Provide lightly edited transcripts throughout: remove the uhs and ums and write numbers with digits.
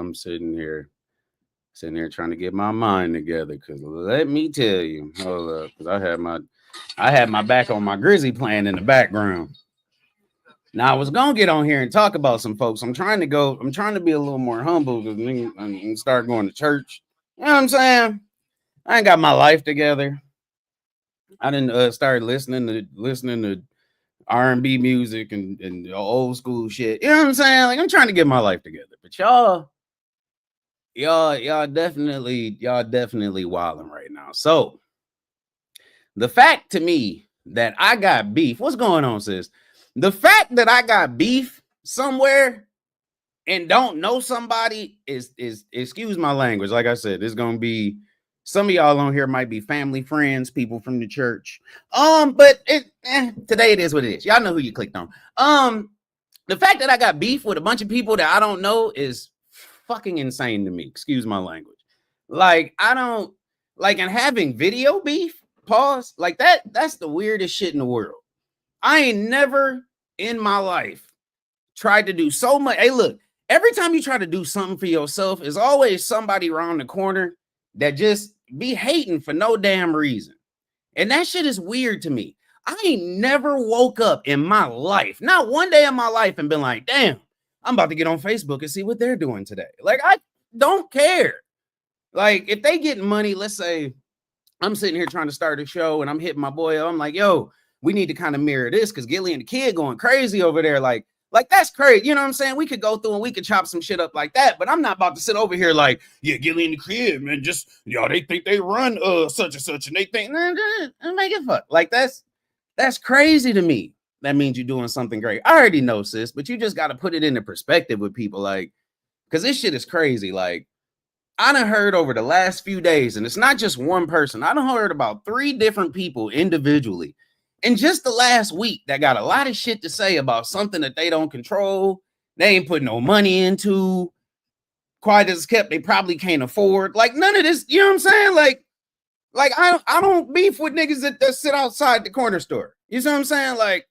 I'm sitting here trying to get my mind together. Cause let me tell you, hold up, cause I had my back on my Grizzly playing in the background. Now I was gonna get on here and talk about some folks. I'm trying to be a little more humble because and start going to church. You know what I'm saying? I ain't got my life together. I didn't start listening to R&B music and old school shit. You know what I'm saying? Like I'm trying to get my life together. But y'all definitely wilding right now. So the fact to me that I got beef, what's going on, sis? The fact that I got beef somewhere and don't know somebody is excuse my language. Like I said, it's gonna be some of y'all on here might be family, friends, people from the church. But today it is what it is. Y'all know who you clicked on. The fact that I got beef with a bunch of people that I don't know is fucking insane to me. Excuse my language. Like I don't like and having video beef. Pause. Like that's the weirdest shit in the world. I ain't never in my life tried to do so much. Hey, look, every time you try to do something for yourself, there's always somebody around the corner that just be hating for no damn reason. And that shit is weird to me. I ain't never woke up in my life, not one day in my life, and been like, damn, I'm about to get on Facebook and see what they're doing today. Like, I don't care. Like, if they getting money, let's say I'm sitting here trying to start a show and I'm hitting my boy up. I'm like, yo, we need to kind of mirror this because Gilly and the kid going crazy over there. Like that's crazy. You know what I'm saying? We could go through and we could chop some shit up like that, but I'm not about to sit over here like, yeah, Gilly and the kid, man, just, y'all, they think they run such and such and they think, make it fuck. Like that's crazy to me. That means you're doing something great. I already know, sis, but you just got to put it into perspective with people, like, because this shit is crazy. Like, I done heard over the last few days, and it's not just one person. I done heard about 3 different people individually in just the last week that got a lot of shit to say about something that they don't control. They ain't put no money into. Quiet as kept, they probably can't afford. Like none of this, you know what I'm saying? Like I don't beef with niggas that sit outside the corner store. You see what I'm saying? Like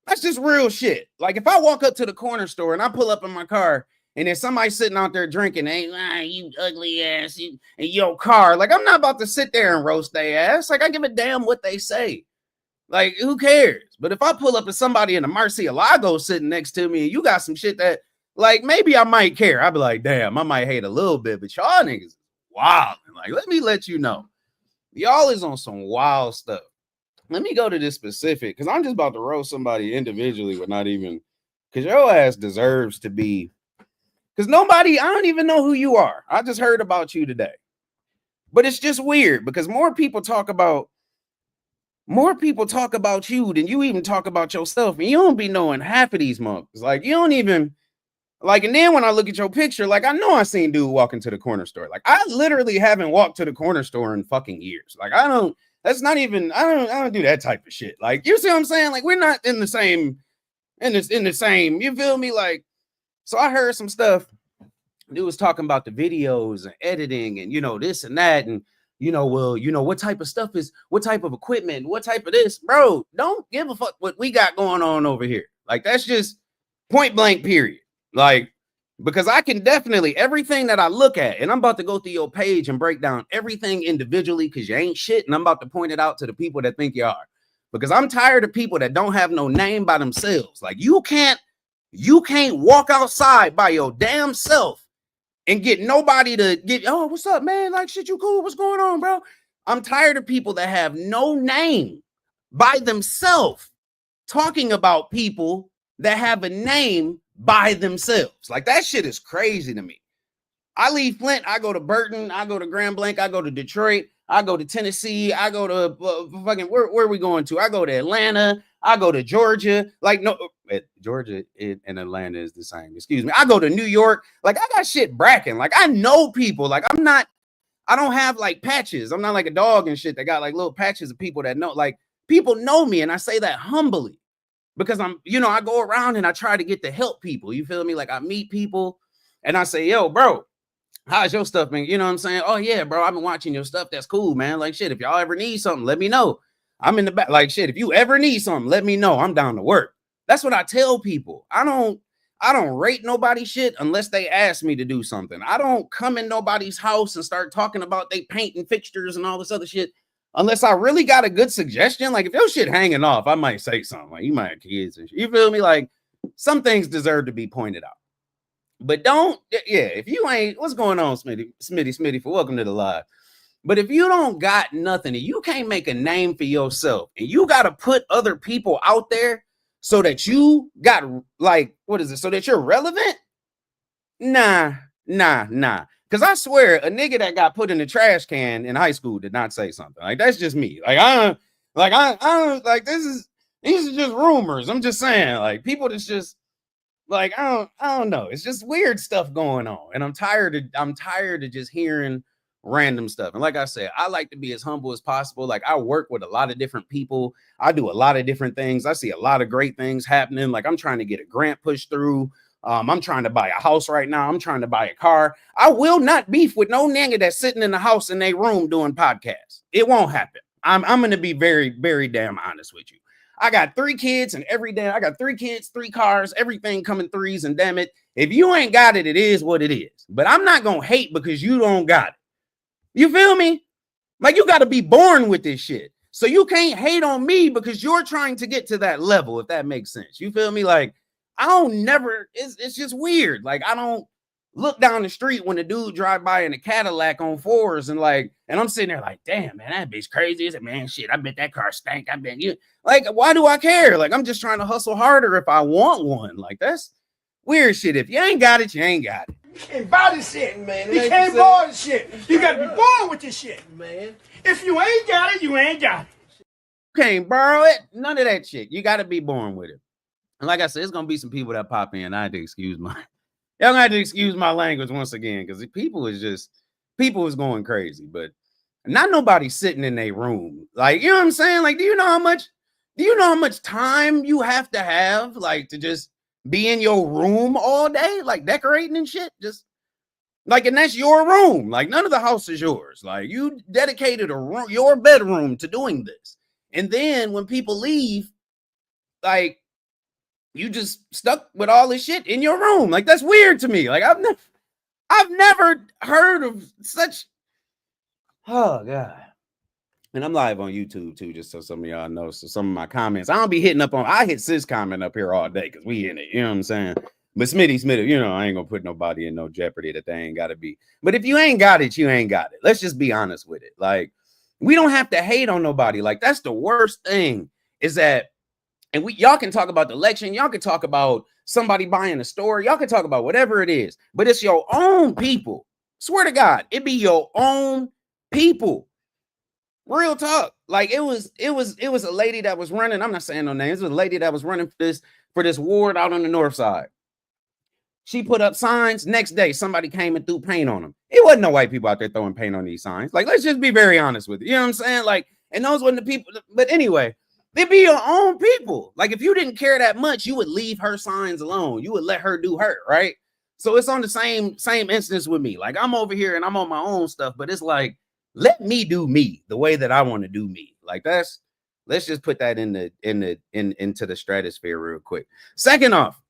that's just real shit. Like if I walk up to the corner store and I pull up in my car and there's somebody sitting out there drinking, you ugly ass, in your car. Like I'm not about to sit there and roast their ass. Like I give a damn what they say. Like who cares? But if I pull up to somebody in a Murcielago sitting next to me and you got some shit that, like, maybe I might care. I'd be like, damn, I might hate a little bit, but y'all niggas wild. Like, let me let you know. Y'all is on some wild stuff. Let me go to this specific, because I'm just about to roast somebody individually, but not even, because your ass deserves to be, because I don't even know who you are. I just heard about you today. But it's just weird, because more people talk about you than you even talk about yourself, and you don't be knowing half of these monks. Like, you don't even, like, and then when I look at your picture, like, I know I seen dude walking to the corner store. Like, I literally haven't walked to the corner store in fucking years. Like, I don't do that type of shit. Like, you see what I'm saying? Like, we're not in the same, you feel me? Like, so I heard some stuff. Dude was talking about the videos and editing and, this and that. And, what type of equipment, what type of this, bro, don't give a fuck what we got going on over here. Like, that's just point blank period. Like, because I can definitely, everything that I look at, and I'm about to go through your page and break down everything individually because you ain't shit. And I'm about to point it out to the people that think you are, because I'm tired of people that don't have no name by themselves. Like, you can't walk outside by your damn self and get nobody to get, oh, what's up, man? Like, shit, you cool? What's going on, bro? I'm tired of people that have no name by themselves talking about people that have a name by themselves. Like, that shit is crazy to me. I leave Flint, I go to Burton, I go to Grand Blanc, I go to Detroit, I go to Tennessee, I go to fucking, where are we going to? I go to Atlanta, I go to Georgia. Like, no, Georgia and Atlanta is the same. Excuse me. I go to New York. Like, I got shit bracking. Like, I know people. Like, I don't have like patches. I'm not like a dog and shit that got like little patches of people that know. Like, people know me, and I say that humbly because I'm, I go around and I try to get to help people. You feel me? Like, I meet people and I say, yo, bro, how's your stuff, man? You know what I'm saying? Oh, yeah, bro, I've been watching your stuff. That's cool, man. Like, shit, if y'all ever need something, let me know. I'm in the back. Like, shit, if you ever need something, let me know. I'm down to work. That's what I tell people. I I don't rate nobody's shit unless they ask me to do something. I don't come in nobody's house and start talking about they paint and fixtures and all this other shit unless I really got a good suggestion. Like if your shit hanging off, I might say something. Like you might have kids and shit. You feel me? Like some things deserve to be pointed out. But don't, yeah, if you ain't, what's going on, Smitty, for welcome to the live. But if you don't got nothing and you can't make a name for yourself and you got to put other people out there so that you got like, what is it? So that you're relevant? Nah. Cause I swear a nigga that got put in the trash can in high school did not say something. Like that's just me. Like I don't like these are just rumors. I'm just saying, like people that's just like I don't know. It's just weird stuff going on. And I'm tired of just hearing random stuff. And like I said, I like to be as humble as possible. Like I work with a lot of different people. I do a lot of different things. I see a lot of great things happening. Like I'm trying to get a grant pushed through. I'm trying to buy a house right now. I'm trying to buy a car. I will not beef with no nigga that's sitting in the house in their room doing podcasts. It won't happen. I'm going to be very, very damn honest with you. I got 3 kids and every day I got 3 kids, 3 cars, everything coming threes. And damn it, if you ain't got it, it is what it is. But I'm not going to hate because you don't got it. You feel me? Like you got to be born with this shit. So you can't hate on me because you're trying to get to that level, if that makes sense. You feel me? Like I don't never, it's just weird. Like I don't look down the street when a dude drive by in a Cadillac on 4s and I'm sitting there like, damn, man, that bitch crazy. Is it, man? Shit, I bet that car stank. I bet you like, why do I care? Like, I'm just trying to hustle harder if I want one. Like, that's weird shit. If you ain't got it, you ain't got it. You can't buy this shit, man. You can't borrow this shit. You gotta be born with this shit, man. If you ain't got it, you ain't got it. You can't borrow it. None of that shit. You got to be born with it. And like I said, it's gonna be some people that pop in. I had to excuse my, y'all gonna have to excuse my language once again because people is going crazy. But not nobody sitting in a room. Like, you know what I'm saying? Like, do you know how much time you have like to just be in your room all day, like decorating and shit? Just like, and that's your room. Like, none of the house is yours. Like, you dedicated a room, your bedroom to doing this. And then when people leave, like, you just stuck with all this shit in your room. Like, that's weird to me. Like, I've never heard of such. Oh God. And I'm live on YouTube too, just so some of y'all know. So some of my comments, I don't be hitting up on. I hit sis comment up here all day because we in it. You know what I'm saying? But Smitty, you know, I ain't gonna put nobody in no jeopardy that they ain't gotta be. But if you ain't got it, you ain't got it. Let's just be honest with it. Like, we don't have to hate on nobody. Like, that's the worst thing is that, and y'all can talk about the election, y'all can talk about somebody buying a store, y'all can talk about whatever it is, but it's your own people. Swear to God, it be your own people. Real talk. Like it was a lady that was running. I'm not saying no names. It was a lady that was running for this ward out on the north side. She put up signs. Next day, somebody came and threw paint on them. It wasn't no white people out there throwing paint on these signs. Like, let's just be very honest with you. You know what I'm saying? Like, and those weren't the people. But anyway, they be your own people. Like, if you didn't care that much, you would leave her signs alone. You would let her do her, right? So it's on the same instance with me. Like, I'm over here and I'm on my own stuff, but it's like, let me do me the way that I want to do me. Like, let's just put that into the stratosphere real quick. Second off,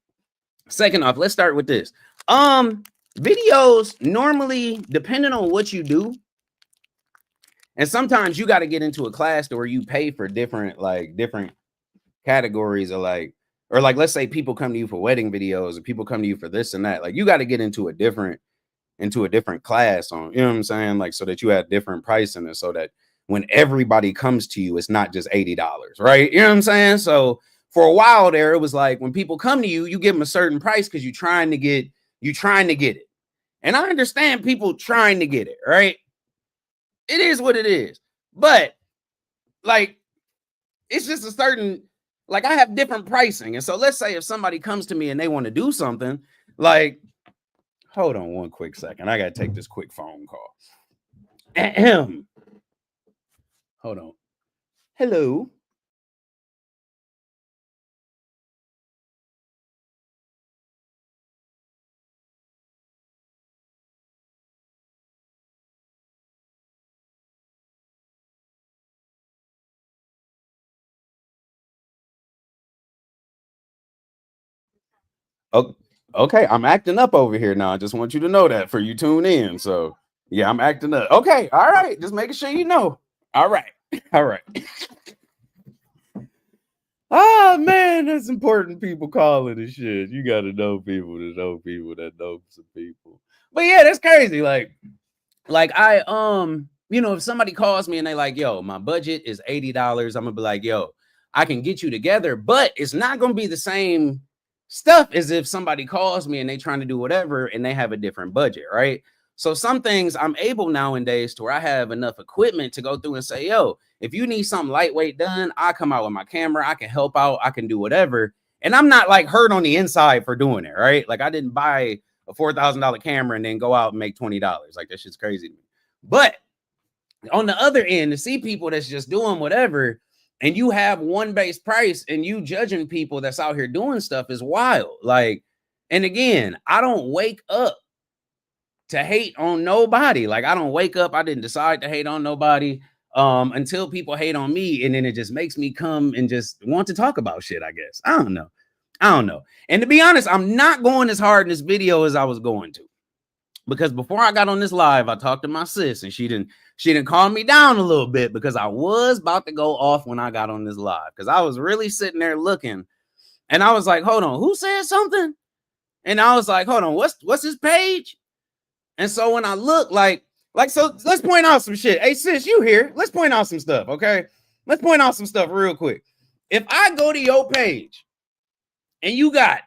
let's start with this. Videos normally, depending on what you do, and sometimes you got to get into a class where you pay for different categories of or let's say people come to you for wedding videos or people come to you for this and that. Like, you got to get into a different class on, you know what I'm saying? Like, so that you have different pricing and so that when everybody comes to you, it's not just $80, right? You know what I'm saying? So for a while there, it was like when people come to you, you give them a certain price because you're trying to get it. And I understand people trying to get it, right? It is what it is. But like, it's just a certain, like, I have different pricing. And so let's say if somebody comes to me and they want to do something, like, hold on one quick second. I got to take this quick phone call. Ahem. Hold on. Hello. Oh, Okay, I'm acting up over here now. I just want you to know that for you tune in. So yeah, I'm acting up. Okay, all right. Just making sure you know. All right. All right. Oh man, that's important. People calling and shit. You gotta know people to know people that know some people. But yeah, that's crazy. Like I if somebody calls me and they like, yo, my budget is $80, I'm gonna be like, yo, I can get you together, but it's not gonna be the same stuff as if somebody calls me and they trying to do whatever and they have a different budget, right? So some things I'm able nowadays to where I have enough equipment to go through and say, yo, if you need something lightweight done, I come out with my camera, I can help out, I can do whatever. And I'm not like hurt on the inside for doing it, right? Like I didn't buy a $4,000 camera and then go out and make $20. Like that shit's crazy to me. But on the other end, to see people that's just doing whatever, and you have one base price and you judging people that's out here doing stuff is wild. Like, and again, I don't wake up to hate on nobody. Like I don't wake up, I didn't decide to hate on nobody until people hate on me, and then it just makes me come and just want to talk about shit, I guess. I don't know. And to be honest, I'm not going as hard in this video as I was going to, because before I got on this live, I talked to my sis and she didn't calm me down a little bit, because I was about to go off when I got on this live, because I was really sitting there looking and I was like, hold on, who said something? And I was like, hold on, what's his page? And so when I look so let's point out some shit. Hey sis, you here? Let's point out some stuff, okay? Let's point out some stuff real quick. If I go to your page and you got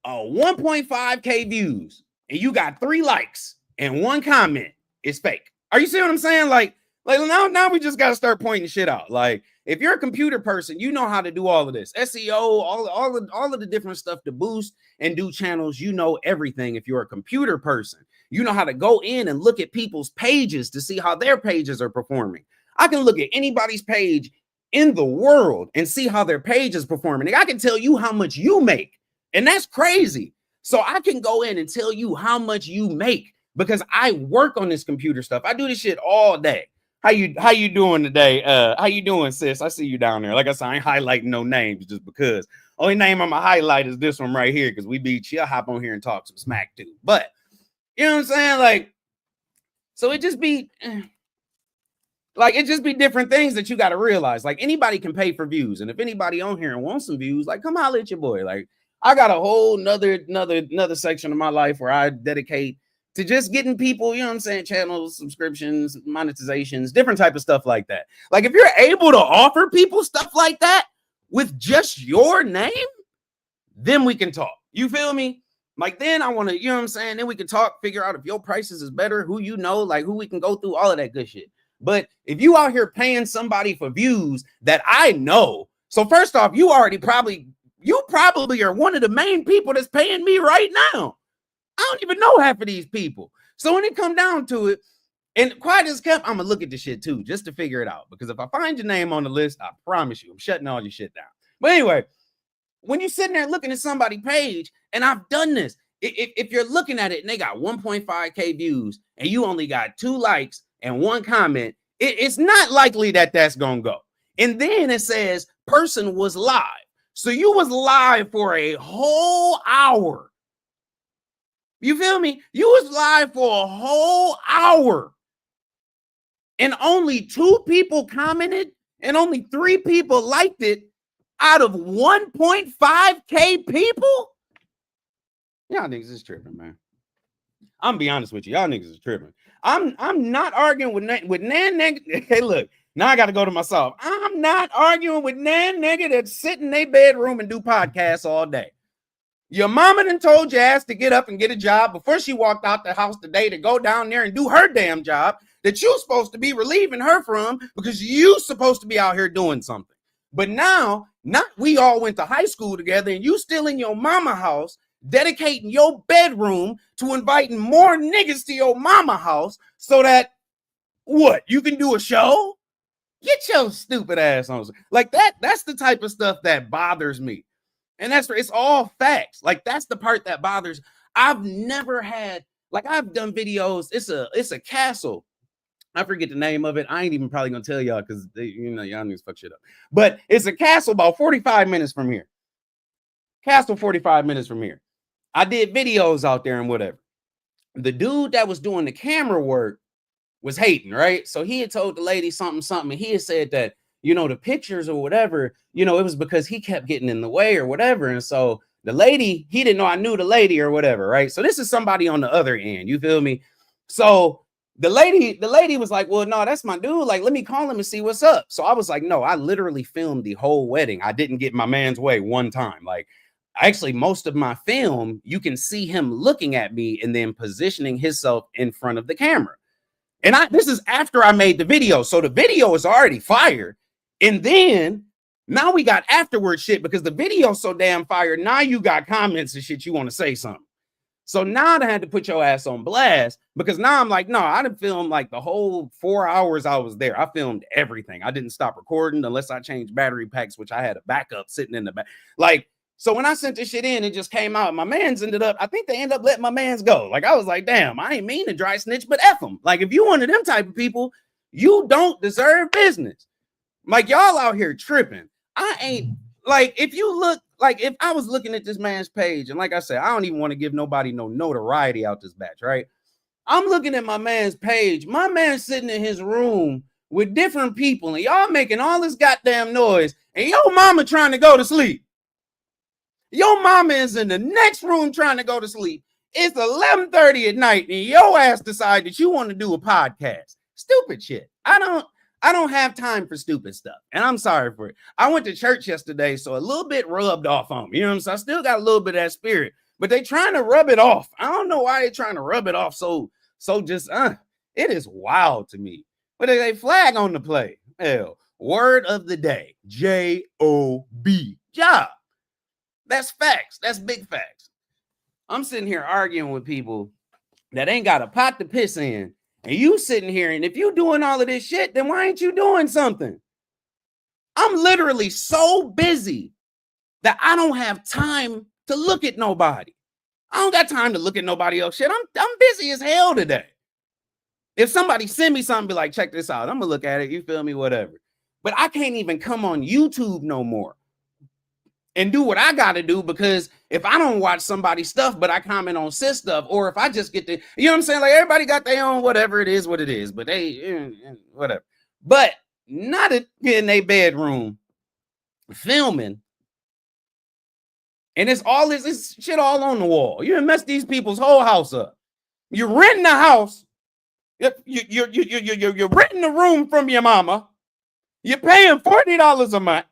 1.5K views and you got 3 likes and 1 comment, it's fake. Are you see what I'm saying? Like now we just got to start pointing shit out. Like if you're a computer person, you know how to do all of this SEO, all of the different stuff to boost and do channels. You know everything. If you're a computer person, you know how to go in and look at people's pages to see how their pages are performing. I can look at anybody's page in the world and see how their page is performing. And I can tell you how much you make. And that's crazy. So I can go in and tell you how much you make because I work on this computer stuff. I do this shit all day. How you doing today? How you doing, sis? I see you down there. Like I said, I ain't highlighting no names just because. Only name I'm gonna highlight is this one right here, because we be chill, hop on here and talk some smack too. But you know what I'm saying? Like, so it just be different things that you got to realize. Like anybody can pay for views, and if anybody on here and wants some views, like come holler at your boy. Like I got a whole another section of my life where I dedicate to just getting people, you know what I'm saying, channels, subscriptions, monetizations, different type of stuff like that. Like if you're able to offer people stuff like that with just your name, then we can talk. You feel me? Like then I want to, you know what I'm saying? Then we can talk, figure out if your prices is better, who you know, like who we can go through, all of that good shit. But if you out here paying somebody for views that I know, so first off, you probably are one of the main people that's paying me right now. I don't even know half of these people. So when it come down to it, and quiet as kept, I'm gonna look at the shit too, just to figure it out. Because if I find your name on the list, I promise you, I'm shutting all your shit down. But anyway, when you're sitting there looking at somebody's page, and I've done this, if you're looking at it and they got 1.5K views and you only got 2 likes and 1 comment, it's not likely that that's gonna go. And then it says person was live. So you was live for a whole hour. You feel me? You was live for a whole hour. And only 2 people commented and only 3 people liked it out of 1.5K people? Y'all niggas is tripping, man. I'm gonna be honest with you. Y'all niggas is tripping. I'm not arguing with nan nigga. Hey, look, now I gotta go to myself. I'm not arguing with nan nigga that sit in their bedroom and do podcasts all day. Your mama done told your ass to get up and get a job before she walked out the house today to go down there and do her damn job that you supposed to be relieving her from because you supposed to be out here doing something. But now, not we all went to high school together and you still in your mama house dedicating your bedroom to inviting more niggas to your mama house so that, what, you can do a show? Get your stupid ass on. Like that's the type of stuff that bothers me. And it's all facts. Like that's the part that bothers. I've never had, like I've done videos. It's a castle. I forget the name of it. I ain't even probably gonna tell y'all because y'all niggas fuck shit up. But it's a castle about 45 minutes from here. Castle 45 minutes from here. I did videos out there and whatever. The dude that was doing the camera work was hating, right? So he had told the lady something, and he had said that, the pictures or whatever, it was because he kept getting in the way or whatever. And so the lady, he didn't know I knew the lady or whatever, right? So this is somebody on the other end, you feel me? So the lady was like, well, no, that's my dude. Like, let me call him and see what's up. So I was like, no, I literally filmed the whole wedding. I didn't get my man's way one time. Like, actually, most of my film, you can see him looking at me and then positioning himself in front of the camera. And this is after I made the video. So the video is already fired. And then now we got afterward shit because the video's so damn fired. Now you got comments and shit you want to say something. So now I had to put your ass on blast because now I'm like, no, I didn't film like the whole 4 hours I was there. I filmed everything. I didn't stop recording unless I changed battery packs, which I had a backup sitting in the back. Like, so when I sent this shit in, it just came out. My mans I think they ended up letting my mans go. Like, I was like, damn, I ain't mean to dry snitch, but F them. Like, if you one of them type of people, you don't deserve business. Like, y'all out here tripping. I ain't, like, if you look, like, if I was looking at this man's page, and like I said, I don't even want to give nobody no notoriety out this batch, right? I'm looking at my man's page. My man's sitting in his room with different people, and y'all making all this goddamn noise, and your mama trying to go to sleep. Your mama is in the next room trying to go to sleep. It's 11:30 at night, and your ass decide that you want to do a podcast. Stupid shit. I don't have time for stupid stuff, and I'm sorry for it. I went to church yesterday, so a little bit rubbed off on me. You know what I'm saying? I still got a little bit of that spirit, but they trying to rub it off. I don't know why they're trying to rub it off so just, it is wild to me. But they flag on the play. Hell, word of the day, J-O-B, job. That's facts. That's big facts. I'm sitting here arguing with people that ain't got a pot to piss in. And you sitting here, and if you doing all of this shit, then why ain't you doing something? I'm literally so busy that I don't have time to look at nobody. I don't got time to look at nobody else shit. I'm busy as hell today. If somebody send me something, be like, check this out. I'm gonna look at it. You feel me? Whatever. But I can't even come on YouTube no more and do what I got to do, because if I don't watch somebody's stuff, but I comment on sis stuff, or if I just get to, you know what I'm saying? Like, everybody got their own, whatever it is, what it is, but they, whatever. But not in their bedroom filming. And it's all this shit all on the wall. You done messed these people's whole house up. You're renting a house. You're renting a room from your mama. You're paying $40 a month.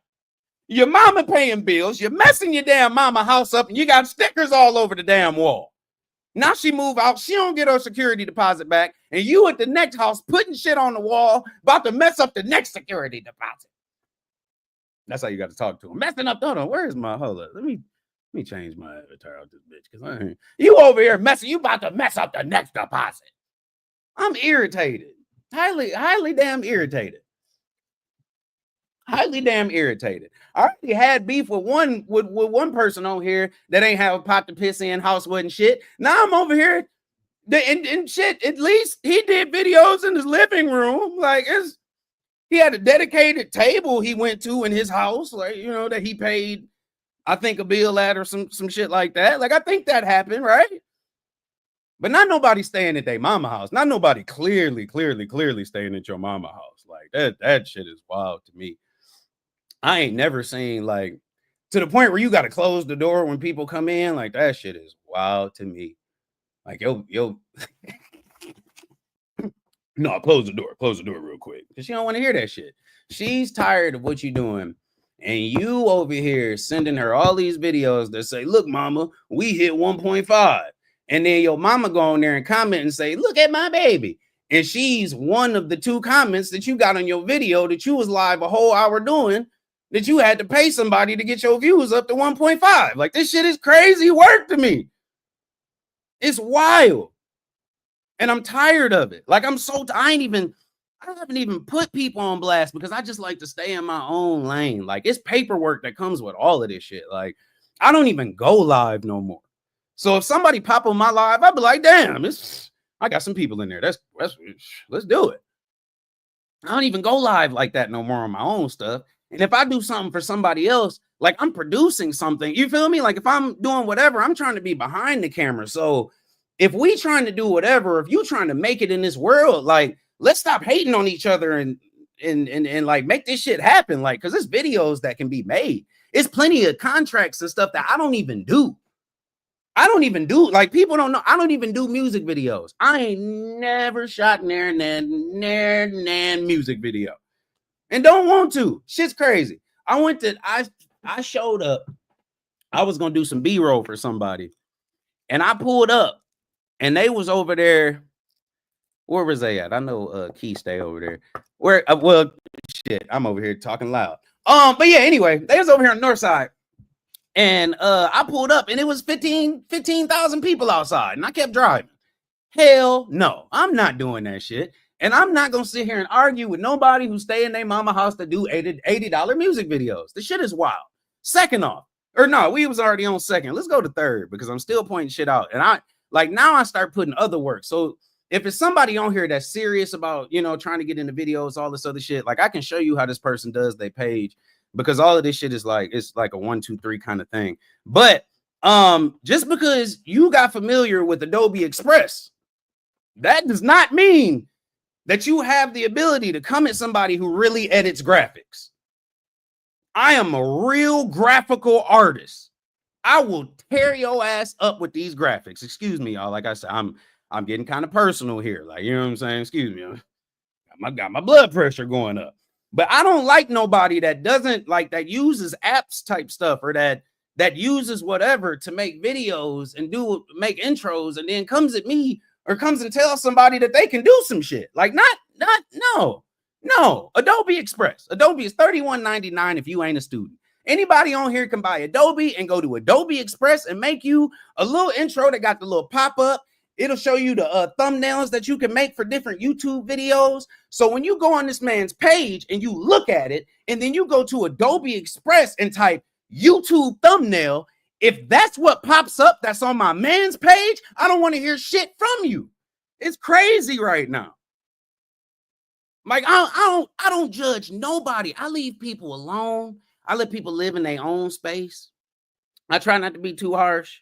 Your mama paying bills. You're messing your damn mama house up, and you got stickers all over the damn wall. Now she move out. She don't get her security deposit back, and you at the next house putting shit on the wall, about to mess up the next security deposit. That's how you got to talk to him. Messing up. Hold on. Where's my, hold up. Let me change my avatar out this bitch, because you over here messing. You about to mess up the next deposit. I'm irritated. Highly damn irritated. Highly damn irritated. I already had beef with one person on here that ain't have a pot to piss in, house wasn't shit. Now I'm over here and shit. At least he did videos in his living room. Like, he had a dedicated table he went to in his house, like, you know, that he paid, I think, a bill at, or some shit like that. Like, I think that happened, right? But not nobody staying at their mama house. Not nobody clearly staying at your mama house. Like, that shit is wild to me. I ain't never seen, like, to the point where you got to close the door when people come in. Like, that shit is wild to me. Like, yo, no, close the door real quick, because she don't want to hear that shit. She's tired of what you doing, and you over here sending her all these videos that say, look, mama, we hit 1.5. And then your mama go on there and comment and say, look at my baby. And she's one of the 2 comments that you got on your video that you was live a whole hour doing, that you had to pay somebody to get your views up to 1.5. Like, this shit is crazy work to me. It's wild. And I'm tired of it. Like, I haven't even put people on blast, because I just like to stay in my own lane. Like, it's paperwork that comes with all of this shit. Like, I don't even go live no more. So if somebody pop on my live, I'd be like, damn, I got some people in there. Let's do it. I don't even go live like that no more on my own stuff. And if I do something for somebody else, like I'm producing something, you feel me? Like if I'm doing whatever, I'm trying to be behind the camera. So if we trying to do whatever, if you trying to make it in this world, like let's stop hating on each other and like make this shit happen. Like, cause there's videos that can be made. It's plenty of contracts and stuff that I don't even do. Like people don't know. I don't even do music videos. I ain't never shot near music video. And don't want to. Shit's crazy. I showed up. I was gonna do some B-roll for somebody. And I pulled up and they was over there. Where was they at? I know Key stay over there. Where well shit, I'm over here talking loud. But yeah, anyway, they was over here on the north side. And I pulled up and it was 15,000 people outside. And I kept driving. Hell no, I'm not doing that shit. And I'm not going to sit here and argue with nobody who stay in their mama house to do $80 music videos. The shit is wild. Second off, or no, we was already on second. Let's go to third because I'm still pointing shit out. And now I start putting other work. So if it's somebody on here that's serious about, trying to get into videos, all this other shit, like I can show you how this person does their page because all of this shit is like, it's like a 1, 2, 3 kind of thing. But just because you got familiar with Adobe Express, that does not mean that you have the ability to come at somebody who really edits graphics. I am a real graphical artist. I will tear your ass up with these graphics. Excuse me, y'all. Like I said, I'm getting kind of personal here. Like, you know what I'm saying? Excuse me. I got my blood pressure going up. But I don't like nobody that doesn't like that uses apps type stuff or that uses whatever to make videos and make intros and then comes at me or comes and tells somebody that they can do some shit. Like no. Adobe Express. Adobe is $31.99 if you ain't a student. Anybody on here can buy Adobe and go to Adobe Express and make you a little intro that got the little pop-up. It'll show you the thumbnails that you can make for different YouTube videos. So when you go on this man's page and you look at it, and then you go to Adobe Express and type YouTube thumbnail, if that's what pops up that's on my man's page, I don't want to hear shit from you. It's crazy right now. Like I don't judge nobody. I leave people alone. I let people live in their own space. I try not to be too harsh.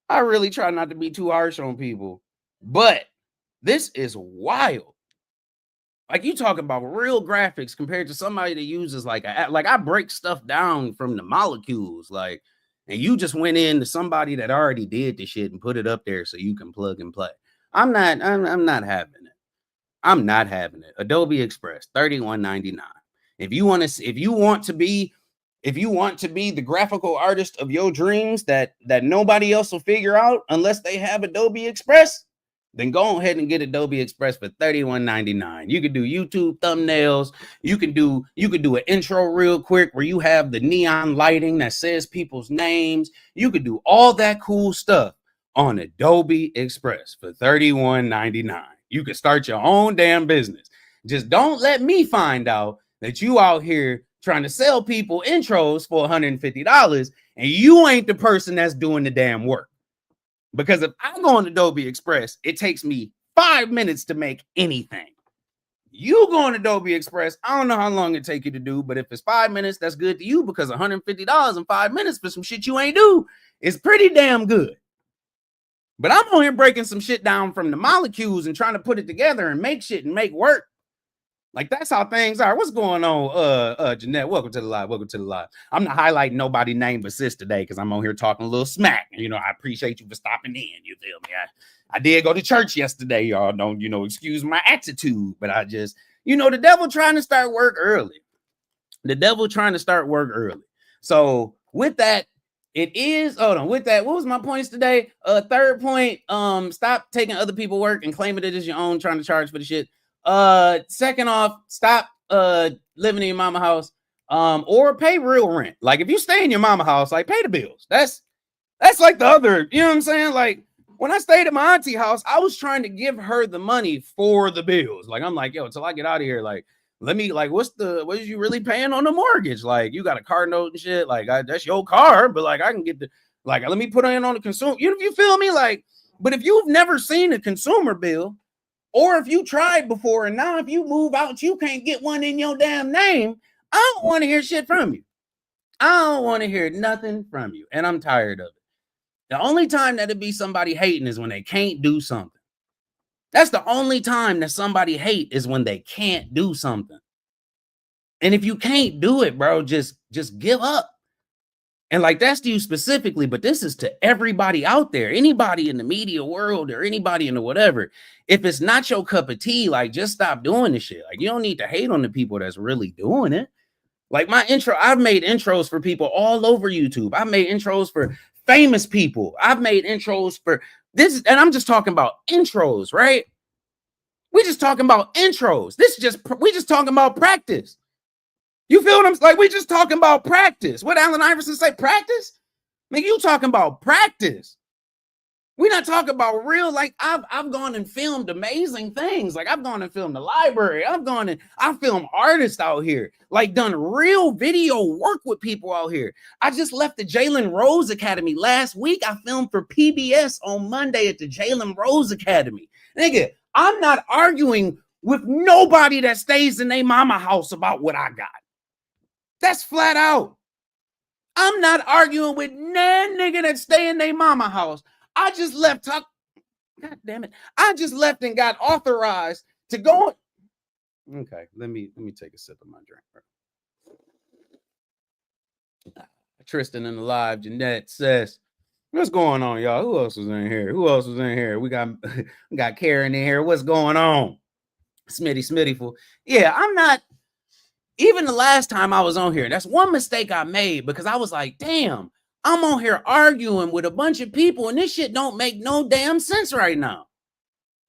I really try not to be too harsh on people. But this is wild. Like you talk about real graphics compared to somebody that uses like I break stuff down from the molecules, like, and you just went into somebody that already did the shit and put it up there so you can plug and play. I'm not having it. I'm not having it. Adobe Express, $31.99. If you want to be the graphical artist of your dreams that nobody else will figure out unless they have Adobe Express, then go ahead and get Adobe Express for $31.99. You can do YouTube thumbnails. You can do an intro real quick where you have the neon lighting that says people's names. You could do all that cool stuff on Adobe Express for $31.99. You can start your own damn business. Just don't let me find out that you out here trying to sell people intros for $150 and you ain't the person that's doing the damn work. Because if I go on Adobe Express, it takes me 5 minutes to make anything. You go on Adobe Express, I don't know how long it take you to do, but if it's 5 minutes, that's good to you because $150 in 5 minutes for some shit you ain't do is pretty damn good. But I'm on here breaking some shit down from the molecules and trying to put it together and make shit and make work. Like that's how things are. What's going on, Jeanette? Welcome to the live. I'm not highlighting nobody's name but sis today because I'm on here talking a little smack. I appreciate you for stopping in. You feel me? I did go to church yesterday. Y'all don't, excuse my attitude, but I just, the devil trying to start work early. So with that, it is, with that, what was my points today? Third point, stop taking other people's work and claiming it as your own, trying to charge for the shit. Second off, stop living in your mama house or pay real rent. Like if you stay in your mama house, like pay the bills. That's like the other, you know what I'm saying? Like when I stayed at my auntie house, I was trying to give her the money for the bills. Like I'm like, yo, till I get out of here, like let me, like, what is you really paying on the mortgage? Like you got a car note and shit. Like that's your car, but like I can get like let me put it in on the consumer. You feel me? Like, but if you've never seen a consumer bill, Or if you tried before and now if you move out, you can't get one in your damn name. I don't want to hear shit from you. I don't want to hear nothing from you. And I'm tired of it. The only time that it'd be somebody hating is when they can't do something. That's the only time that somebody hate is when they can't do something. And if you can't do it, bro, just give up. And like that's to you specifically, but this is to everybody out there, anybody in the media world or anybody in the whatever. If it's not your cup of tea, like just stop doing this shit. Like you don't need to hate on the people that's really doing it. Like my intro, I've made intros for people all over YouTube. I've made intros for famous people. I've made intros for this, and I'm just talking about intros, right? We just talking about intros. We just talking about practice. You feel what I'm like? We just talking about practice. What Allen Iverson say? Practice? Nigga, you talking about practice. We're not talking about real, like I've gone and filmed amazing things. Like I've gone and filmed the library. I filmed artists out here, like done real video work with people out here. I just left the Jalen Rose Academy last week. I filmed for PBS on Monday at the Jalen Rose Academy. Nigga, I'm not arguing with nobody that stays in their mama house about what I got. That's flat out. I'm not arguing with none nigga that stay in their mama house. I just left. God damn it! I just left and got authorized to go. Okay, let me take a sip of my drink. Tristan in the live. Jeanette says, "What's going on, y'all? Who else was in here? We got Karen in here. What's going on? Smitty. Yeah, I'm not. Even the last time I was on here, that's one mistake I made because I was like, damn. I'm on here arguing with a bunch of people and this shit don't make no damn sense right now.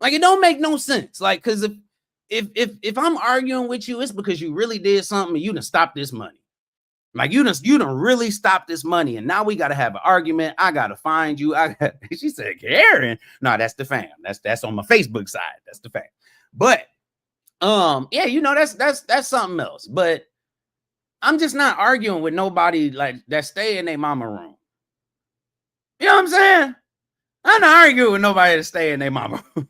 Like it don't make no sense. Like, cause if I'm arguing with you, it's because you really did something and you done stopped this money. Like you done really stopped this money. And now we got to have an argument. I got to find you. She said, Karen. No, that's the fam. That's on my Facebook side. That's the fam. But yeah, you know, that's something else. But I'm just not arguing with nobody like that stay in their mama room. You know what I'm saying? I'm not arguing with nobody that stay in their mama room.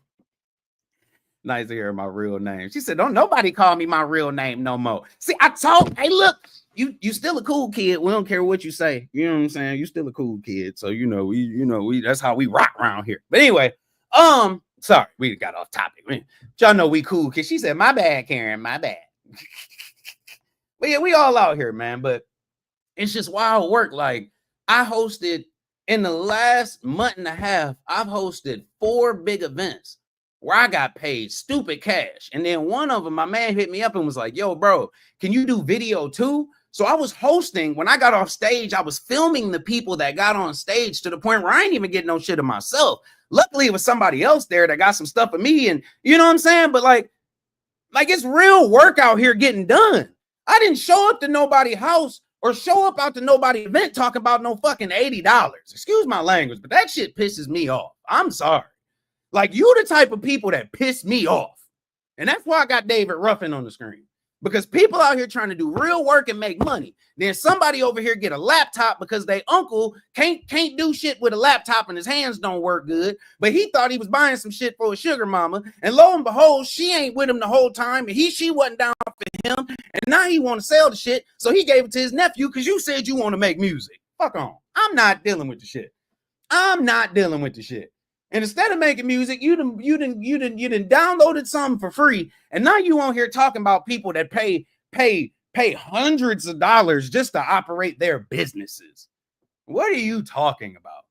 Nice to hear my real name. She said, don't nobody call me my real name no more. See, I told, hey, look, you still a cool kid. We don't care what you say. You know what I'm saying? You still a cool kid. So, we that's how we rock around here. But anyway, sorry, we got off topic. Man. Y'all know we cool kids. She said, my bad, Karen, my bad. But yeah, we all out here, man. But it's just wild work. Like I hosted in the last month and a half, I've hosted 4 big events where I got paid stupid cash. And then one of them, my man hit me up and was like, yo, bro, can you do video too? So I was hosting. When I got off stage, I was filming the people that got on stage to the point where I ain't even getting no shit of myself. Luckily, it was somebody else there that got some stuff of me. And you know what I'm saying? But like it's real work out here getting done. I didn't show up to nobody's house or show up out to nobody's event talking about no fucking $80. Excuse my language, but that shit pisses me off. I'm sorry. Like you the type of people that piss me off. And that's why I got David Ruffin on the screen. Because people out here trying to do real work and make money. Then somebody over here get a laptop because they uncle can't do shit with a laptop and his hands don't work good. But he thought he was buying some shit for a sugar mama. And lo and behold, she ain't with him the whole time. And she wasn't down for him. And now he want to sell the shit. So he gave it to his nephew because you said you want to make music. Fuck on. I'm not dealing with the shit. And instead of making music, you done downloaded something for free, and now you on here talking about people that pay hundreds of dollars just to operate their businesses. What are you talking about?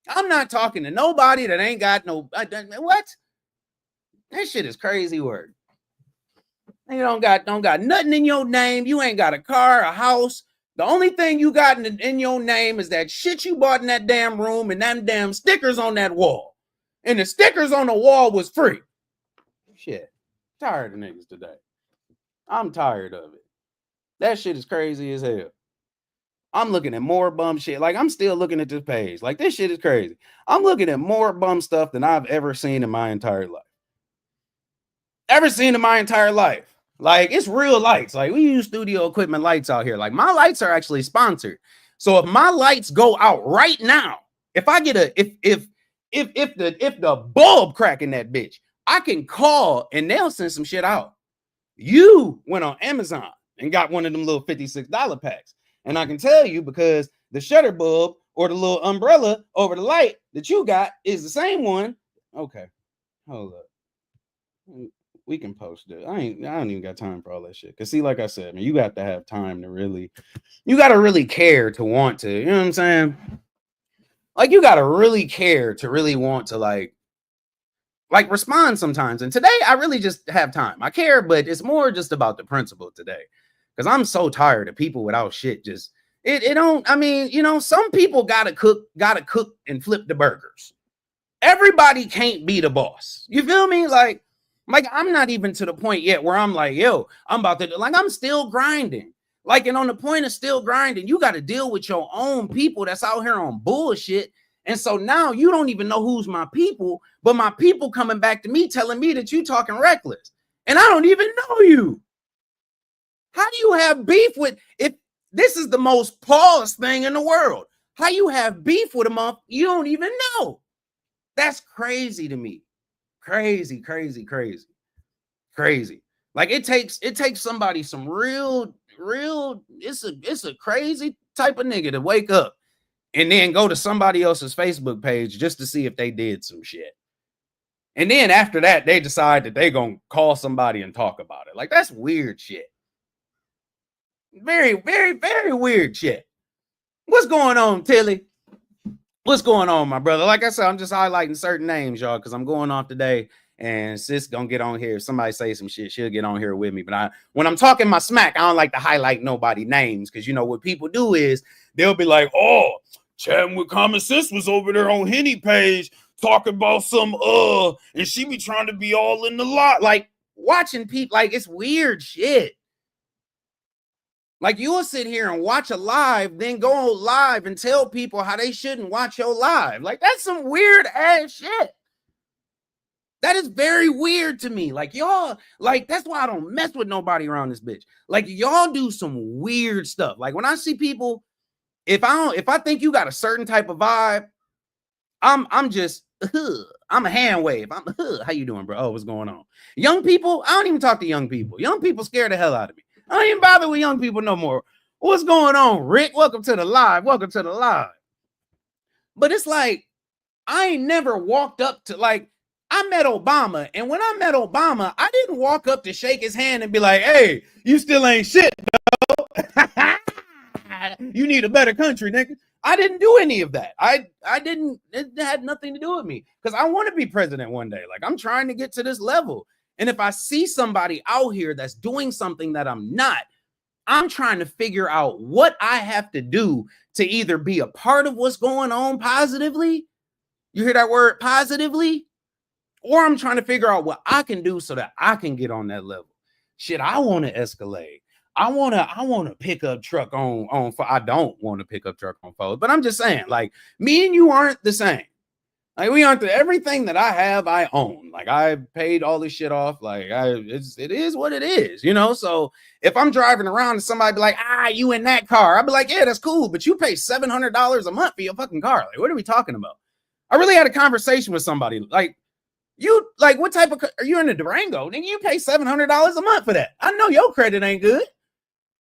I'm not talking to nobody that ain't got no what? That shit is crazy work. You don't got nothing in your name. You ain't got a car, a house. The only thing you got in your name is that shit you bought in that damn room and them damn stickers on that wall. And the stickers on the wall was free. Shit. Tired of niggas today. I'm tired of it. That shit is crazy as hell. I'm looking at more bum shit. Like, I'm still looking at this page. Like, this shit is crazy. I'm looking at more bum stuff than I've ever seen in my entire life. Like, it's real lights. Like, we use studio equipment lights out here. Like, my lights are actually sponsored. So if my lights go out right now, if I get if the bulb crack in that bitch, I can call and they'll send some shit out. You went on Amazon and got one of them little $56 packs. And I can tell you because the shutter bulb or the little umbrella over the light that you got is the same one. Okay, hold up. We can post it. I don't even got time for all that shit. Cause see, like I said, man, you got to have time to really, you got to really care to want to, you know what I'm saying? Like you got to really care to really want to like respond sometimes. And today I really just have time. I care, but it's more just about the principle today. Cause I'm so tired of people without shit. Just it don't, I mean, you know, some people gotta cook and flip the burgers. Everybody can't be the boss. You feel me? Like I'm not even to the point yet where I'm like, yo, I'm about to, like, I'm still grinding. Like, and on the point of still grinding, you got to deal with your own people that's out here on bullshit. And so now you don't even know who's my people, but my people coming back to me telling me that you talking reckless. And I don't even know you. How do you have beef with, if this is the most pause thing in the world, how you have beef with a month you don't even know? That's crazy to me. Crazy. Like it takes somebody some real, it's a crazy type of nigga to wake up and then go to somebody else's Facebook page just to see if they did some shit. And then after that, they decide that they're going to call somebody and talk about it. Like, that's weird shit. Very, very, very weird shit. What's going on, Tilly? What's going on, my brother? Like I said, I'm just highlighting certain names, y'all, because I'm going off today. And sis gonna get on here. If somebody say some shit, she'll get on here with me. But when I'm talking my smack, I don't like to highlight nobody names, because you know what people do is they'll be like, oh, chatting with Common Sense was over there on Henny page talking about some and she be trying to be all in the lot. Like watching people, like it's weird shit. Like you'll sit here and watch a live, then go live and tell people how they shouldn't watch your live. Like that's some weird ass shit. That is very weird to me. Like y'all, like that's why I don't mess with nobody around this bitch. Like y'all do some weird stuff. Like when I see people, if I think you got a certain type of vibe, I'm just I'm a hand wave. I'm how you doing, bro? Oh, what's going on? Young people, I don't even talk to young people. Young people scare the hell out of me. I don't even bother with young people no more. What's going on, Rick? Welcome to the live. Welcome to the live. But it's like I ain't never walked up to, like, I met Obama, and when I met Obama, I didn't walk up to shake his hand and be like, hey, you still ain't shit, though. You need a better country, nigga. I didn't do any of that. I didn't, it had nothing to do with me, because I want to be president one day. Like, I'm trying to get to this level. And if I see somebody out here that's doing something that I'm not, I'm trying to figure out what I have to do to either be a part of what's going on positively. You hear that word, positively? Or I'm trying to figure out what I can do so that I can get on that level. Shit, I want to escalate. I want to pick up truck on I don't want to pick up truck on foes, but I'm just saying, like, me and you aren't the same. Like, we aren't everything that I have, I own. Like, I paid all this shit off. Like, it is what it is, you know? So if I'm driving around and somebody be like, you in that car, I'd be like, yeah, that's cool, but you pay $700 a month for your fucking car. Like, what are we talking about? I really had a conversation with somebody. Like, what type of, are you in a Durango? Then you pay $700 a month for that. I know your credit ain't good.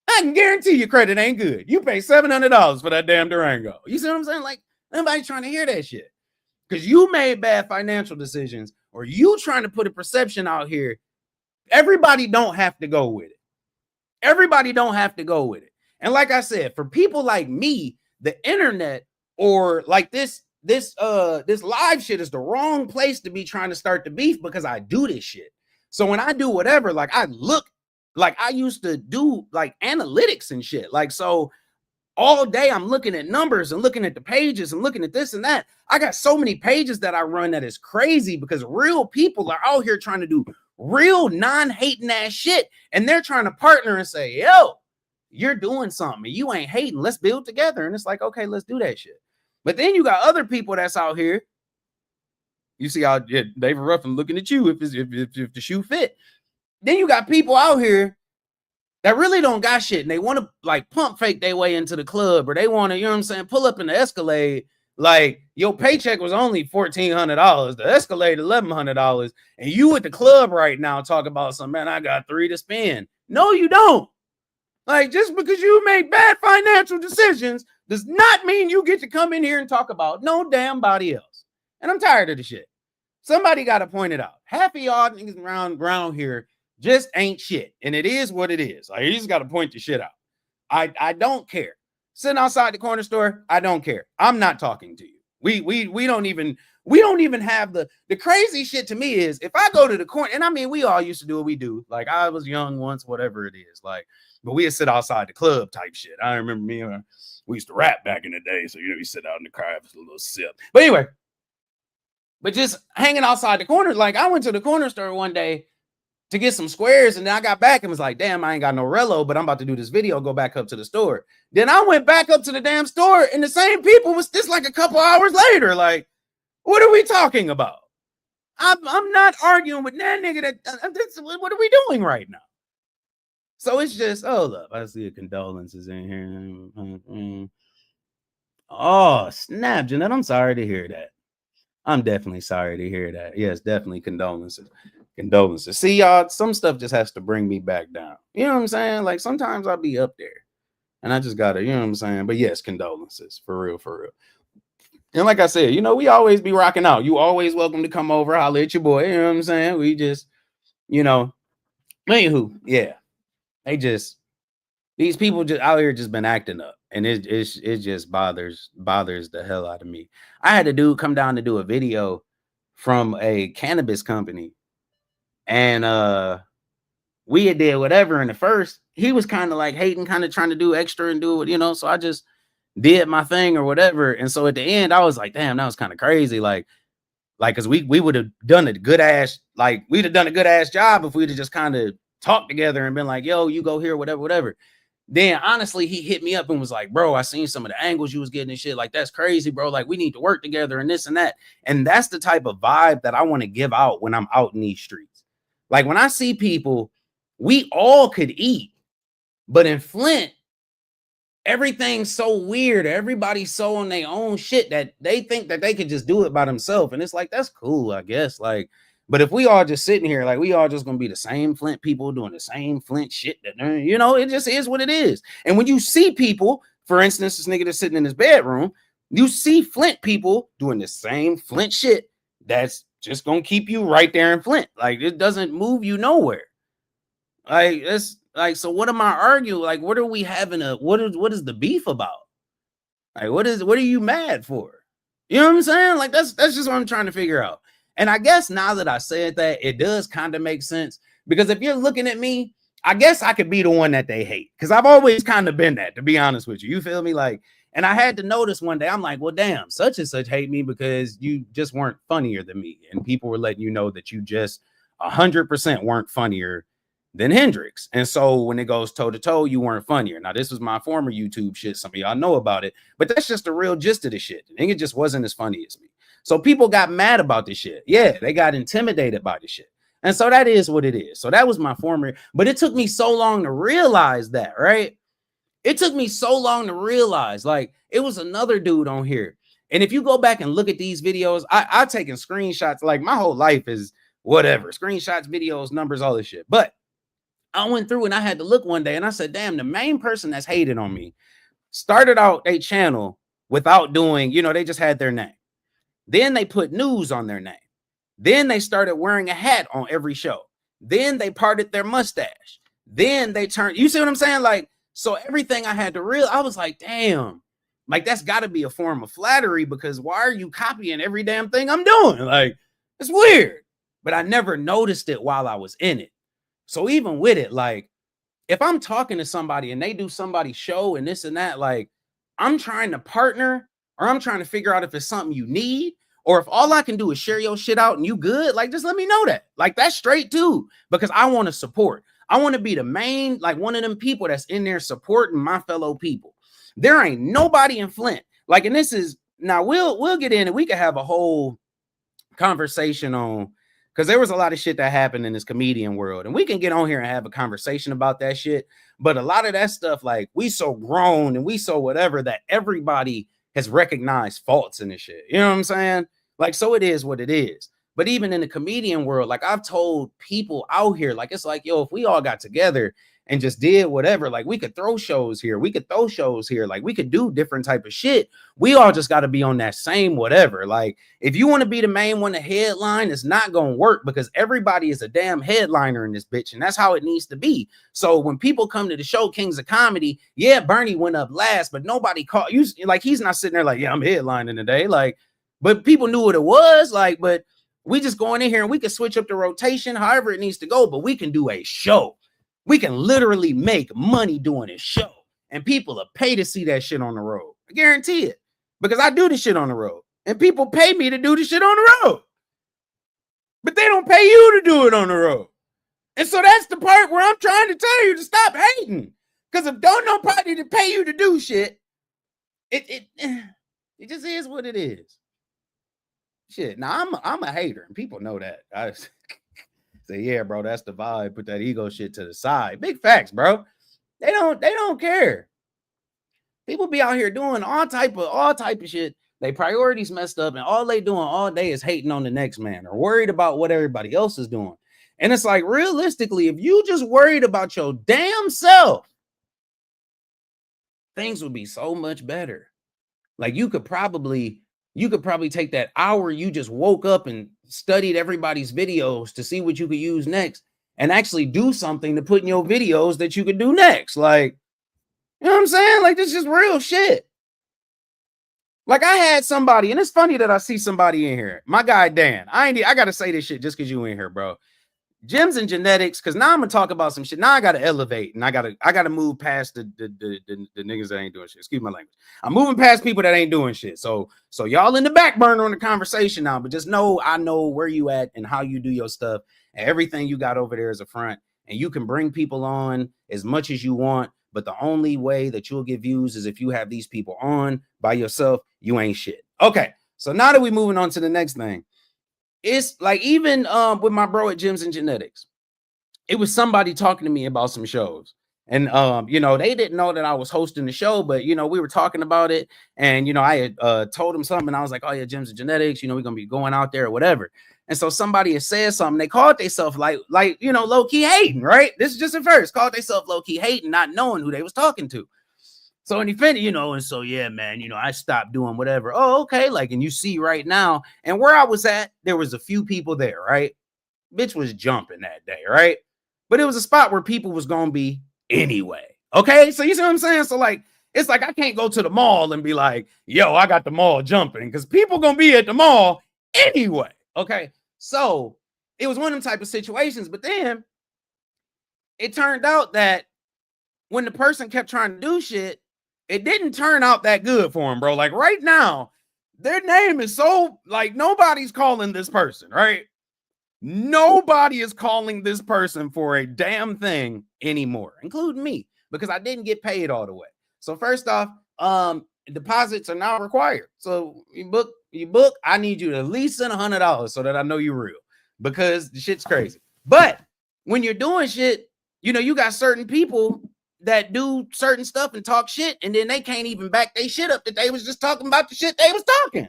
I can guarantee your credit ain't good. You pay $700 for that damn Durango. You see what I'm saying? Like, nobody's trying to hear that shit. Because you made bad financial decisions, or you trying to put a perception out here. Everybody don't have to go with it. Everybody don't have to go with it. And like I said, for people like me, the internet, or like this live shit is the wrong place to be trying to start the beef, because I do this shit. So when I do whatever, like I look, like I used to do like analytics and shit. Like, so all day I'm looking at numbers and looking at the pages and looking at this and that. I got so many pages that I run that is crazy, because real people are out here trying to do real non-hating ass shit. And they're trying to partner and say, yo, you're doing something. You ain't hating. Let's build together. And it's like, okay, let's do that shit. But then you got other people that's out here. You see how David Ruffin looking at you if the shoe fit. Then you got people out here that really don't got shit, and they want to like pump fake their way into the club, or they want to, you know what I'm saying, pull up in the Escalade Like your paycheck was only $1,400, the Escalade $1,100, and you at the club right now talk about some, man, I got 3 to spend. No, you don't. Like, just because you make bad financial decisions does not mean you get to come in here and talk about no damn body else. And I'm tired of the shit. Somebody got to point it out. Half of y'all niggas around here just ain't shit. And it is what it is. Like, you just got to point the shit out. I don't care. Sitting outside the corner store, I don't care. I'm not talking to you. We don't even have the crazy shit to me is if I go to the corner, and I mean, we all used to do what we do. Like, I was young once, whatever it is. Like, but we'd sit outside the club type shit. I remember we used to rap back in the day. So, you sit out in the car, have a little sip. But anyway, but just hanging outside the corner. Like, I went to the corner store one day to get some squares, and then I got back and was like, damn, I ain't got no Rello, but I'm about to do this video, go back up to the store. Then I went back up to the damn store, and the same people was just like a couple hours later. Like, what are we talking about? I'm not arguing with that nigga. What are we doing right now? So it's just, hold up. I see a condolences in here. Oh, snap, Jeanette. I'm sorry to hear that. I'm definitely sorry to hear that. Yes, definitely condolences. See, y'all, some stuff just has to bring me back down. You know what I'm saying? Like, sometimes I'll be up there and I just gotta, you know what I'm saying? But yes, condolences. For real. And like I said, we always be rocking out. You always welcome to come over, holler at your boy. You know what I'm saying? We just, anywho, yeah. These people just out here just been acting up, and it just bothers the hell out of me. I had a dude come down to do a video from a cannabis company, and we had did whatever. And at first, he was kind of like hating, kind of trying to do extra and do it, so I just did my thing or whatever. And so at the end, I was like, damn, that was kind of crazy. Like, because we would have done a good ass, we'd have done a good ass job if we'd have just kind of talked together and been like, yo, you go here, whatever. Then honestly, he hit me up and was like, bro, I seen some of the angles you was getting and shit. Like, that's crazy, bro. Like, we need to work together and this and that. And that's the type of vibe that I want to give out when I'm out in these streets. Like, when I see people, we all could eat, but in Flint, everything's so weird. Everybody's so on their own shit that they think that they could just do it by themselves. And it's like, that's cool, I guess. Like, but if we all just sitting here, like, we all just gonna be the same Flint people doing the same Flint shit, it just is what it is. And when you see people, for instance, this nigga that's sitting in his bedroom, you see Flint people doing the same Flint shit, that's just gonna keep you right there in Flint. Like, it doesn't move you nowhere. Like, it's like, so what am I arguing? Like, what are we having what is the beef about? Like, what are you mad for? You know what I'm saying? Like, that's just what I'm trying to figure out. And I guess now that I said that, it does kind of make sense, because if you're looking at me, I guess I could be the one that they hate, because I've always kind of been that, to be honest with you. You feel me? Like, and I had to notice one day, I'm like, well, damn, such and such hate me because you just weren't funnier than me. And people were letting you know that you just 100% weren't funnier than Hendrix. And so when it goes toe to toe, you weren't funnier. Now, this was my former YouTube shit. Some of y'all know about it, but that's just the real gist of the shit. The nigga just wasn't as funny as me. So people got mad about this shit. Yeah, they got intimidated by this shit. And so that is what it is. So that was my former, but it took me so long to realize that, right? It took me so long to realize, like, it was another dude on here. And if you go back and look at these videos, I've taken screenshots. Like, my whole life is whatever, screenshots, videos, numbers, all this shit. But I went through and I had to look one day and I said, damn, the main person that's hated on me started out a channel without doing, they just had their name. Then they put news on their name. Then they started wearing a hat on every show. Then they parted their mustache. Then they turned, you see what I'm saying? Like, so everything I had to I was like, damn, like, that's got to be a form of flattery, because why are you copying every damn thing I'm doing? Like, it's weird. But I never noticed it while I was in it. So even with it, like, if I'm talking to somebody and they do somebody's show and this and that, like, I'm trying to partner, or I'm trying to figure out if it's something you need, or if all I can do is share your shit out and you good, like, just let me know that. Like, that's straight too, because I want to support. I want to be the main, like, one of them people that's in there supporting my fellow people. There ain't nobody in Flint. Like, and this is, now we'll get in and we can have a whole conversation on, because there was a lot of shit that happened in this comedian world, and we can get on here and have a conversation about that shit. But a lot of that stuff, like, we so grown and we so whatever that everybody has recognized faults in this shit. You know what I'm saying? Like, so it is what it is. But even in the comedian world, like I've told people out here, like it's like, yo, if we all got together and just did whatever, like we could throw shows here, we could throw shows here, like we could do different type of shit. We all just got to be on that same whatever. Like if you want to be the main one to headline, it's not gonna work because everybody is a damn headliner in this bitch, and that's how it needs to be. So when people come to the show Kings of Comedy, yeah, Bernie went up last, but nobody called you. Like he's not sitting there like, yeah, I'm headlining today, like, but people knew what it was, like, but we just going in here and we can switch up the rotation however it needs to go, but we can do a show. We can literally make money doing a show, and people will pay to see that shit on the road. I guarantee it, because I do the shit on the road, and people pay me to do the shit on the road, but they don't pay you to do it on the road. And so that's the part where I'm trying to tell you to stop hating, because if don't nobody to pay you to do shit, it just is what it is. Shit. Now I'm a hater, and people know that. I say, yeah, bro, that's the vibe. Put that ego shit to the side. Big facts, bro. They don't care. People be out here doing all type of shit. They priorities messed up, and all they doing all day is hating on the next man or worried about what everybody else is doing. And it's like, realistically, if you just worried about your damn self, things would be so much better. Like you could probably take that hour you just woke up and studied everybody's videos to see what you could use next and actually do something to put in your videos that you could do next. Like, you know what I'm saying? Like, this is real shit. Like I had somebody, and it's funny that I see somebody in here. My guy, Dan, I got to say this shit just because you in here, bro. Gyms and genetics, because now I'm gonna talk about some shit. Now I gotta elevate, and I gotta move past the niggas that ain't doing shit. Excuse my language. I'm moving past people that ain't doing shit. So y'all in the back burner on the conversation now, but just know I know where you at and how you do your stuff, and everything you got over there is a front, and you can bring people on as much as you want, but the only way that you'll get views is if you have these people on by yourself. You ain't shit. Okay, so now that we're moving on to the next thing. It's like even with my bro at Gyms and Genetics, it was somebody talking to me about some shows. And you know, they didn't know that I was hosting the show, but you know, we were talking about it. And you know, I had told them something. And I was like, oh yeah, Gyms and Genetics, you know, we're gonna be going out there or whatever. And so somebody had said something, they called themselves like, you know, low-key hating, right? This is just at first, called themselves low-key hating, not knowing who they was talking to. So in defense, you know, and so yeah, man, you know, I stopped doing whatever. Oh, okay, like, and you see right now, and where I was at, there was a few people there, right? Bitch was jumping that day, right? But it was a spot where people was gonna be anyway. Okay, so you see what I'm saying? So like, it's like I can't go to the mall and be like, yo, I got the mall jumping, because people gonna be at the mall anyway. Okay, so it was one of them type of situations. But then it turned out that when the person kept trying to do shit, it didn't turn out that good for him, bro. Like right now, their name is so like nobody's calling this person, right? Nobody is calling this person for a damn thing anymore, including me, because I didn't get paid all the way. So first off, deposits are now required. So you book, I need you to at least send $100 so that I know you're real, because the shit's crazy. But when you're doing shit, you know, you got certain people that do certain stuff and talk shit, and then they can't even back their shit up that they was just talking about the shit they was talking.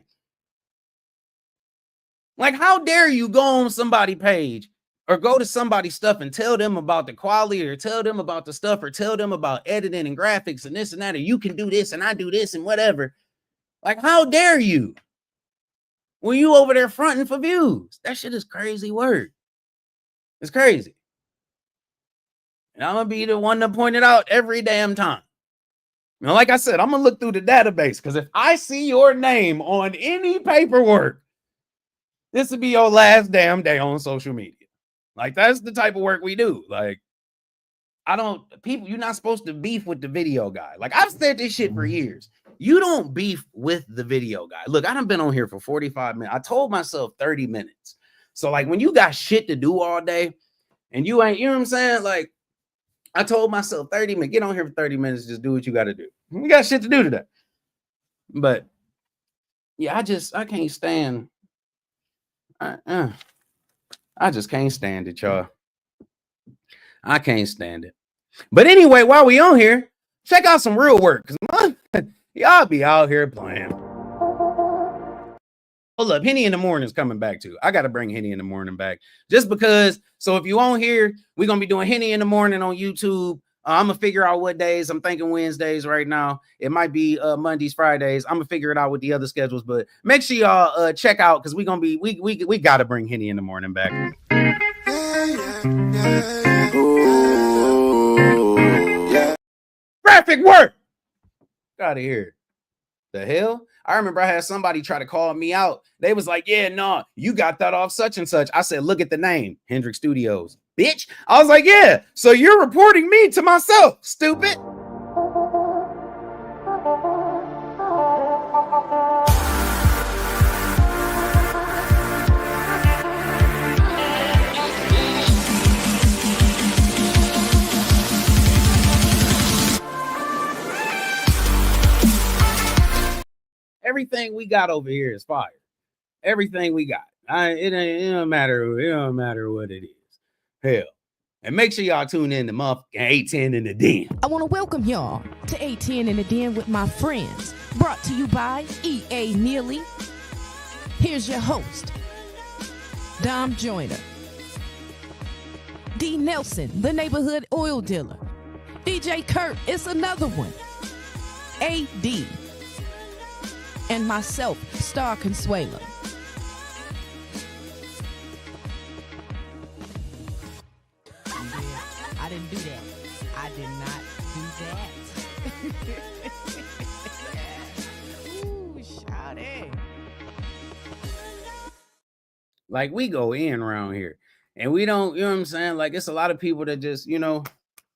Like, how dare you go on somebody's page or go to somebody's stuff and tell them about the quality or tell them about the stuff or tell them about editing and graphics and this and that, or you can do this and I do this and whatever. Like, how dare you when you over there fronting for views? That shit is crazy work. It's crazy. And I'm going to be the one to point it out every damn time. You know, like I said, I'm going to look through the database, because if I see your name on any paperwork, this would be your last damn day on social media. Like, that's the type of work we do. Like, you're not supposed to beef with the video guy. Like, I've said this shit for years. You don't beef with the video guy. Look, I done been on here for 45 minutes. I told myself 30 minutes. So, like, when you got shit to do all day and you ain't, you know what I'm saying? Like, I told myself 30 minutes, get on here for 30 minutes, just do what you got to do. We got shit to do today. But yeah, I can't stand. I just can't stand it, y'all. I can't stand it. But anyway, while we on here, check out some real work. Because, you Y'all be out here playing. Hold up, Henny in the Morning is coming back too. I got to bring Henny in the Morning back just because. So if you on here, we're going to be doing Henny in the Morning on YouTube. I'm going to figure out what days. I'm thinking Wednesdays right now. It might be Mondays, Fridays. I'm going to figure it out with the other schedules, but make sure y'all check out because we're going to be, we got to bring Henny in the Morning back. Graphic work. Out of here. The hell? I remember I had somebody try to call me out. They was like, yeah, no, you got that off such and such. I said, look at the name, Hendrix Studios. Bitch. I was like, yeah, so you're reporting me to myself, stupid. Everything we got over here is fire. Everything we got. It don't matter. It don't matter what it is. Hell. And make sure y'all tune in to motherfucking 810 in the Den. I want to welcome y'all to 810 in the Den with my friends. Brought to you by E.A. Neely. Here's your host, Dom Joyner. D. Nelson, the neighborhood oil dealer. DJ Kurt, it's another one. A.D. And myself, Star Consuelo. I didn't do that. I did not do that. Ooh, shout it. Like, we go in around here. And we don't, you know what I'm saying? Like, it's a lot of people that just, you know,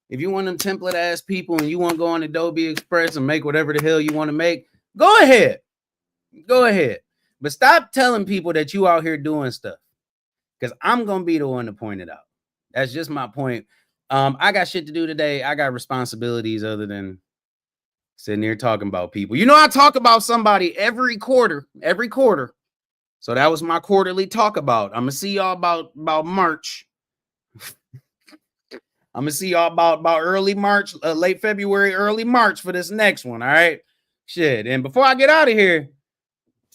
if you want them template ass people and you want to go on Adobe Express and make whatever the hell you want to make, go ahead. Go ahead. But stop telling people that you out here doing stuff. Because I'm going to be the one to point it out. That's just my point. I got shit to do today. I got responsibilities other than sitting here talking about people. You know, I talk about somebody every quarter. So that was my quarterly talk about. I'm going to see y'all about March. I'm going to see y'all about early March, late February, early March for this next one. All right. Shit. And before I get out of here,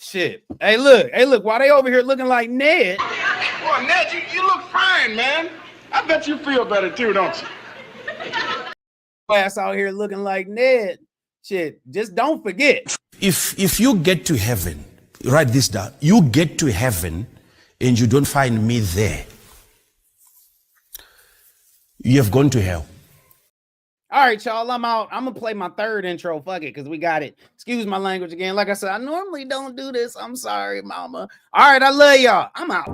shit. Hey, look. Why they over here looking like Ned? Boy, Ned, you look fine, man. I bet you feel better too, don't you? Ass out here looking like Ned. Shit, just don't forget. If you get to heaven, write this down. You get to heaven and you don't find me there, you have gone to hell. All right, y'all, I'm out. I'm going to play my third intro. Fuck it, because we got it. Excuse my language again. Like I said, I normally don't do this. I'm sorry, mama. All right, I love y'all. I'm out.